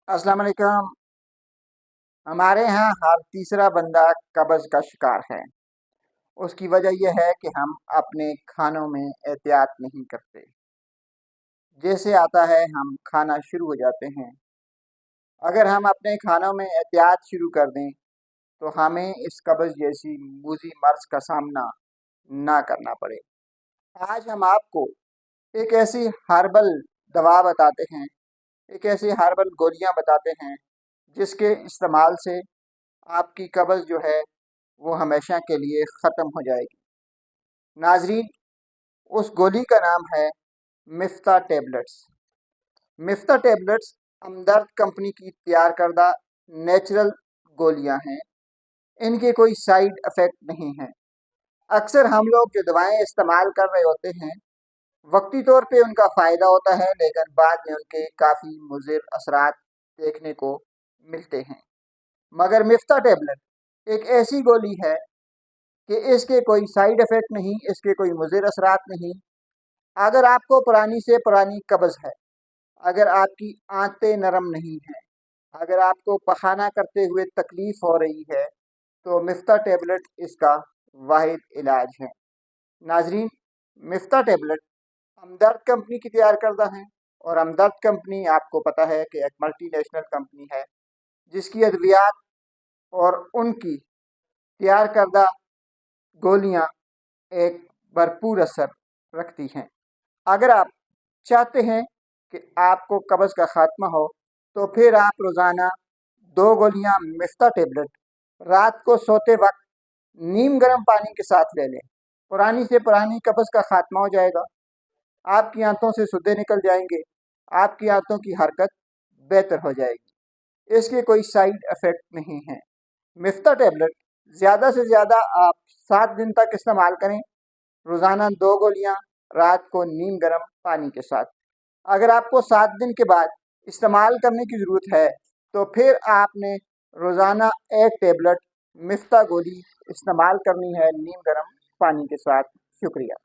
अस्सलाम वालेकुम। हमारे यहाँ हर तीसरा बंदा कब्ज़ का शिकार है। उसकी वजह यह है कि हम अपने खानों में एहतियात नहीं करते। जैसे आता है हम खाना शुरू हो जाते हैं। अगर हम अपने खानों में एहतियात शुरू कर दें तो हमें इस कब्ज़ जैसी मूज़ी मर्ज़ का सामना ना करना पड़े। आज हम आपको एक ऐसी हर्बल दवा बताते हैं, एक ऐसी हर्बल गोलियां बताते हैं जिसके इस्तेमाल से आपकी कब्ज़ जो है वो हमेशा के लिए ख़त्म हो जाएगी। नाजरीन, उस गोली का नाम है मिफ्ता टेबलेट्स। मिफ्ता टेबलेट्स हमदर्द कंपनी की तैयार करदा नेचुरल गोलियां हैं। इनके कोई साइड इफ़ेक्ट नहीं हैं। अक्सर हम लोग जो दवाएं इस्तेमाल कर रहे होते हैं, वक्ती तौर पे उनका फ़ायदा होता है, लेकिन बाद में उनके काफ़ी मुज़िर असरात देखने को मिलते हैं। मगर मिफ्ता टेबलेट एक ऐसी गोली है कि इसके कोई साइड इफ़ेक्ट नहीं, इसके कोई मुज़िर असरात नहीं। अगर आपको पुरानी से पुरानी कब्ज़ है, अगर आपकी आंतें नरम नहीं हैं, अगर आपको पखाना करते हुए तकलीफ़ हो रही है, तो मिफ्ता टेबलेट इसका वाहिद इलाज है। नाजरीन, मिफ्ता टेबलेट हमदर्द कंपनी की तैयार करदा है, और हमदर्द कंपनी आपको पता है कि एक मल्टीनेशनल कंपनी है जिसकी अद्वियात और उनकी तैयार करदा गोलियां एक भरपूर असर रखती हैं। अगर आप चाहते हैं कि आपको कब्ज़ का खात्मा हो, तो फिर आप रोज़ाना 2 गोलियां मिफ्ता टेबलेट रात को सोते वक्त नीम गर्म पानी के साथ ले लें। पुरानी से पुरानी कब्ज़ का खात्मा हो जाएगा। आपकी आंतों से सुद्दे निकल जाएंगे, आपकी आंतों की हरकत बेहतर हो जाएगी। इसके कोई साइड इफ़ेक्ट नहीं है। मिफ्ता टेबलेट ज़्यादा से ज़्यादा आप 7 दिन तक इस्तेमाल करें, रोज़ाना 2 गोलियां रात को नीम गर्म पानी के साथ। अगर आपको 7 दिन के बाद इस्तेमाल करने की ज़रूरत है, तो फिर आपने रोज़ाना 1 टेबलेट मिफ्ता गोली इस्तेमाल करनी है नीम गर्म पानी के साथ। शुक्रिया।